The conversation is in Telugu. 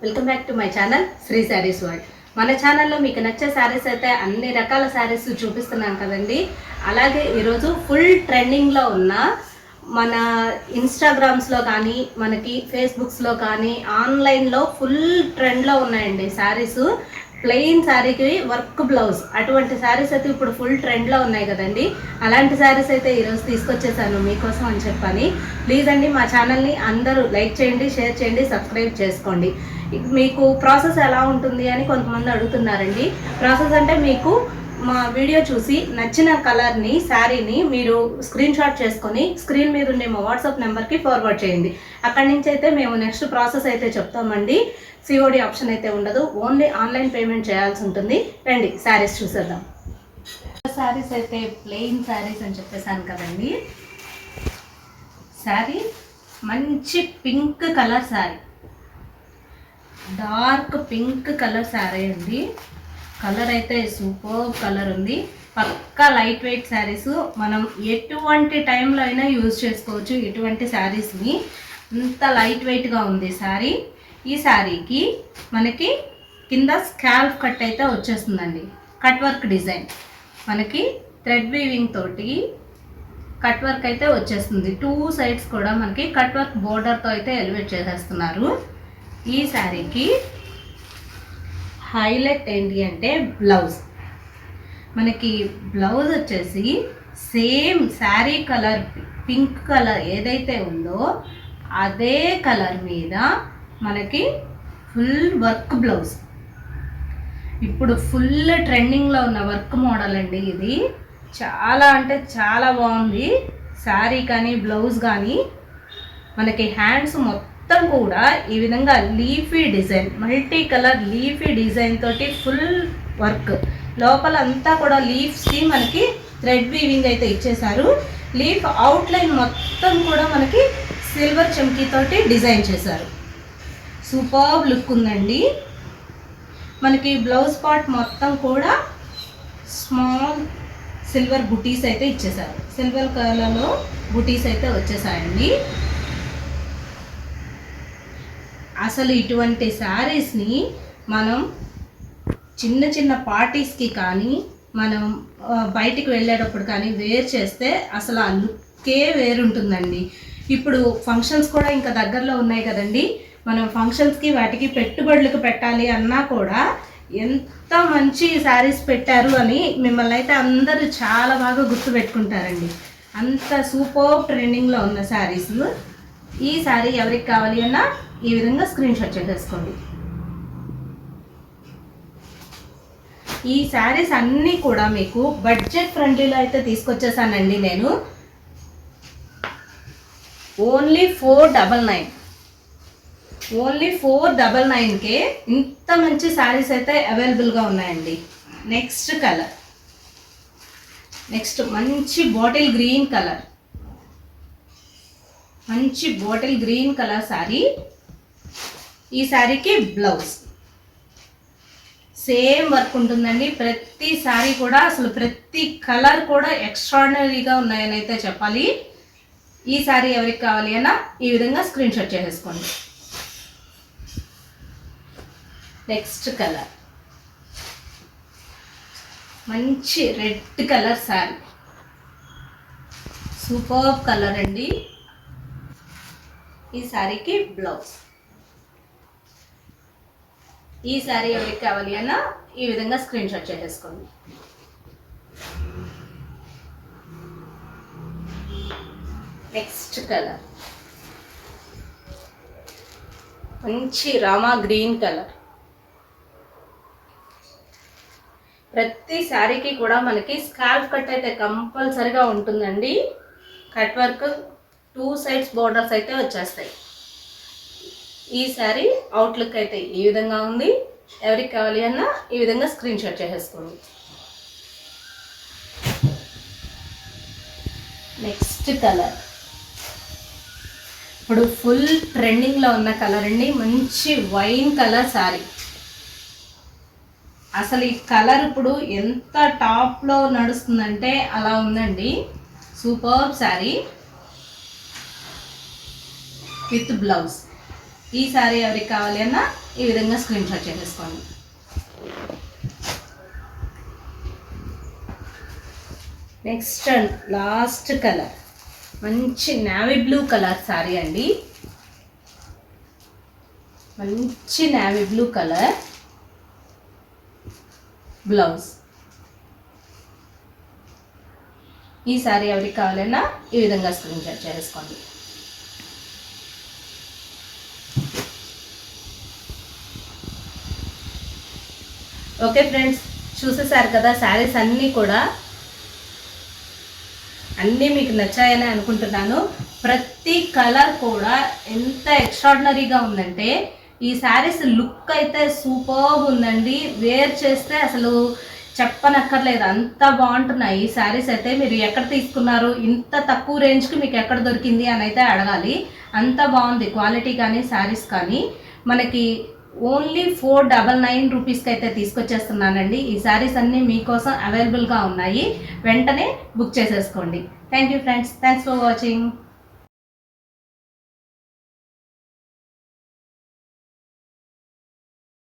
Welcome back to my channel Shri Sarees World. మన ఛానల్లో మీకు నచ్చే శారీస్ అయితే అన్ని రకాల శారీస్ చూపిస్తున్నాం కదండి. అలాగే ఈరోజు ఫుల్ ట్రెండింగ్లో ఉన్న మన ఇన్స్టాగ్రామ్స్లో కానీ మనకి ఫేస్బుక్స్లో కానీ ఆన్లైన్లో ఫుల్ ట్రెండ్లో ఉన్నాయండి శారీస్. ప్లెయిన్ శారీకి వర్క్ బ్లౌజ్ అటువంటి శారీస్ అయితే ఇప్పుడు ఫుల్ ట్రెండ్లో ఉన్నాయి కదండి. అలాంటి శారీస్ అయితే ఈరోజు తీసుకొచ్చేసాను మీకోసం అని చెప్పని. ప్లీజ్ అండి మా ఛానల్ని అందరూ లైక్ చేయండి, షేర్ చేయండి, సబ్స్క్రైబ్ చేసుకోండి. మీకు ప్రాసెస్ ఎలా ఉంటుంది అని కొంతమంది అడుగుతున్నారండి. ప్రాసెస్ అంటే మీకు మా వీడియో చూసి నచ్చిన కలర్ని శారీని మీరు స్క్రీన్ షాట్ చేసుకొని స్క్రీన్ మీద ఉండే మా వాట్సాప్ నెంబర్కి ఫార్వర్డ్ చేయండి. అక్కడి నుంచి అయితే మేము నెక్స్ట్ ప్రాసెస్ అయితే చెప్తామండి. సిఓడి ఆప్షన్ అయితే ఉండదు, ఓన్లీ ఆన్లైన్ పేమెంట్ చేయాల్సి ఉంటుంది. రండి శారీస్ చూసేద్దాం. శారీస్ అయితే ప్లెయిన్ శారీస్ అని చెప్పేసాను కదండి. శారీ మంచి pink colour sari, dark pink colour sari అండి. కలర్ అయితే సూపర్ కలర్ ఉంది. పక్కా లైట్ వెయిట్ శారీస్, మనం ఎటువంటి టైంలో అయినా యూజ్ చేసుకోవచ్చు ఇటువంటి శారీస్ని. ఇంత లైట్ వెయిట్గా ఉంది శారీ. ఈ శారీకి మనకి కింద స్కాల్ఫ్ కట్ అయితే వచ్చేస్తుందండి. కట్ వర్క్ డిజైన్ మనకి థ్రెడ్ వీవింగ్ తోటి కట్ వర్క్ అయితే వచ్చేస్తుంది. 2 సైడ్స్ కూడా మనకి కట్ వర్క్ బోర్డర్తో అయితే ఎలివేట్ చేసేస్తున్నారు. ఈ శారీకి హైలైట్ ఏంటి అంటే బ్లౌజ్. మనకి బ్లౌజ్ వచ్చేసి same sari colour pink colour ఏదైతే ఉందో అదే కలర్ మీద మనకి ఫుల్ వర్క్ బ్లౌజ్. ఇప్పుడు ఫుల్ ట్రెండింగ్లో ఉన్న వర్క్ మోడల్ అండి ఇది. చాలా అంటే చాలా బాగుంది శారీ కానీ బ్లౌజ్ కానీ. మనకి హ్యాండ్స్ మొత్తం కూడా ఈ విధంగా leafy design, multi colour leafy design తోటి ఫుల్ వర్క్. లోపల అంతా కూడా లీఫ్స్కి మనకి థ్రెడ్ వీవింగ్ అయితే ఇచ్చేసారు. లీఫ్ అవుట్లైన్ మొత్తం కూడా మనకి సిల్వర్ చమ్కీ తోటి డిజైన్ చేశారు. సూపర్బ్ లుక్ ఉందండి. మనకి బ్లౌజ్ పార్ట్ మొత్తం కూడా స్మాల్ సిల్వర్ బుటీస్ అయితే ఇచ్చేసారు. సిల్వర్ కలర్లో బుటీస్ అయితే వచ్చేసాయండి. అసలు ఇటువంటి శారీస్ని మనం చిన్న చిన్న పార్టీస్కి కానీ మనం బయటికి వెళ్ళేటప్పుడు కానీ వేర్ చేస్తే అసలు ఆ లుక్కే వేరుంటుందండి. ఇప్పుడు ఫంక్షన్స్ కూడా ఇంకా దగ్గరలో ఉన్నాయి కదండి. మనం ఫంక్షన్స్కి వాటికి పెట్టుబడులకు పెట్టాలి అన్నా కూడా ఎంత మంచి శారీస్ పెట్టారు అని మిమ్మల్ని అయితే అందరూ చాలా బాగా గుర్తుపెట్టుకుంటారండి. అంత సూపర్ ట్రెండింగ్లో ఉన్న శారీస్. ఈ శారీ ఎవరికి కావాలి అన్నా ఈ విధంగా స్క్రీన్ షాట్ చేసేసుకోండి. ఈ శారీస్ అన్నీ కూడా మీకు బడ్జెట్ ఫ్రెండ్లీలో అయితే తీసుకొచ్చేసానండి నేను. ఓన్లీ 499, ఓన్లీ 499కే ఇంత మంచి శారీస్ అయితే అవైలబుల్గా ఉన్నాయండి. నెక్స్ట్ కలర్, నెక్స్ట్ మంచి బాటిల్ గ్రీన్ కలర్, మంచి బాటిల్ గ్రీన్ కలర్ శారీ. ఈ శారీకి బ్లౌజ్ సేమ్ వర్క్ ఉంటుందండి. ప్రతి శారీ కూడా అసలు ప్రతి కలర్ కూడా ఎక్స్ట్రాడినరీగా ఉన్నాయని అయితే చెప్పాలి. ఈ శారీ ఎవరికి కావాలి అన్నా ఈ విధంగా స్క్రీన్ షాట్ చేసేసుకోండి. నెక్స్ట్ కలర్ మంచి red colour sari, super colour అండి. ఈ శారీకి బ్లౌజ్. ఈ శారీ ఎవరికి కావాలి అన్నా ఈ విధంగా స్క్రీన్ షాట్ చేసేసుకోండి. నెక్స్ట్ కలర్ మంచి రామా గ్రీన్ కలర్. ప్రతి శారీకి కూడా మనకి స్కాల్ఫ్ కట్ అయితే కంపల్సరిగా ఉంటుందండి. కట్ వర్క్ 2 సైడ్స్ బోర్డర్స్ అయితే వచ్చేస్తాయి. ఈ శారీ అవుట్లుక్ అయితే ఈ విధంగా ఉంది. ఎవరికి కావాలి అన్నా ఈ విధంగా స్క్రీన్ షాట్ చేసేసుకోండి. నెక్స్ట్ కలర్ ఇప్పుడు ఫుల్ ట్రెండింగ్లో ఉన్న కలర్ అండి. మంచి వైన్ కలర్ శారీ. అసలు ఈ కలర్ ఇప్పుడు ఎంత టాప్లో నడుస్తుందంటే అలా ఉందండి. Super sari with blouse. ఈ సారీ ఎవరికి కావాలి అన్నా ఈ విధంగా స్క్రీన్ షాట్ చేసేసుకోండి. నెక్స్ట్ అండ్ లాస్ట్ కలర్ మంచి నేవీ బ్లూ కలర్ శారీ అండి. మంచి నేవీ బ్లూ కలర్ బ్లౌజ్. ఈ శారీ ఎవరికి కావాలన్నా ఈ విధంగా స్క్రీన్ షాట్ చేసుకోండి. ఓకే ఫ్రెండ్స్, చూసేసారు కదా శారీస్ అన్నీ కూడా. అన్నీ మీకు నచ్చాయని అనుకుంటున్నాను. ప్రతి కలర్ కూడా ఎంత ఎక్స్ట్రాడినరీగా ఉందంటే ఈ శారీస్ లుక్ అయితే సూపర్బ్ ఉందండి. వేర్ చేస్తే అసలు చెప్పనక్కర్లేదు, అంత బాగుంటున్నాయి ఈ శారీస్ అయితే. మీరు ఎక్కడ తీసుకున్నారు, ఇంత తక్కువ రేంజ్కి మీకు ఎక్కడ దొరికింది అని అయితే అడగాలి. అంత బాగుంది క్వాలిటీ కానీ శారీస్ కానీ. మనకి ఓన్లీ 499 రూపీస్కి అయితే తీసుకొచ్చేస్తున్నానండి. ఈ శారీస్ అన్నీ మీకోసం అవైలబుల్గా ఉన్నాయి, వెంటనే బుక్ చేసేసుకోండి. Thank you friends, thanks for watching.